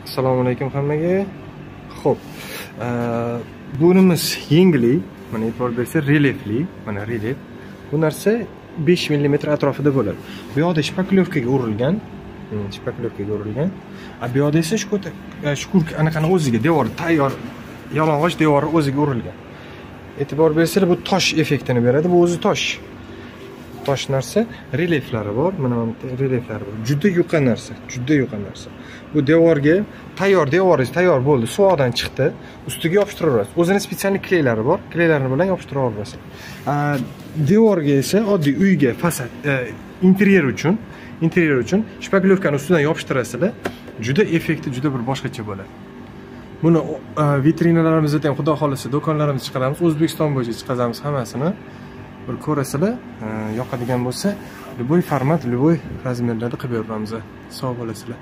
Assalomu alaykum hammaga. Xo'p, bu nimiz yengli, mana e'tibor bersa relyefli, mana relyef. Bu narsa 5 mm atrofida bo'ladi. Bu yoqda shpaklyovkaga urilgan, bu yoqda esa shkurka anaqani o'ziga devor tayyor yalang'och devori o'ziga urilgan. E'tibor bersangiz bu tosh effektini beradi. Bu o'zi tosh narsa, relyeflari bor, mana relyeflari bor. Juda yuqa narsa. Bu devorga devoringiz tayyor bo'ldi, suvoqdan chiqdi, ustiga yopishtirasiz. O'zini spesial kleylari bor, kleylarni bilan yopishtirib olasiz. Devorga esa oddiy uyga fasad, interyer uchun shpaklyovkani ustidan yopishtirasizlar. Juda effekti juda bir boshqacha bo'ladi. Buni vitrinalarimizda ham xudo xolasa do'konlarimizda chiqaramiz, O'zbekiston bo'yicha chiqazamiz hammasini. Bir ko'rasizlar, yoqadigan bo'lsa, любой format, любой razmerlarda qilib beramiz. Sog' bo'lasizlar.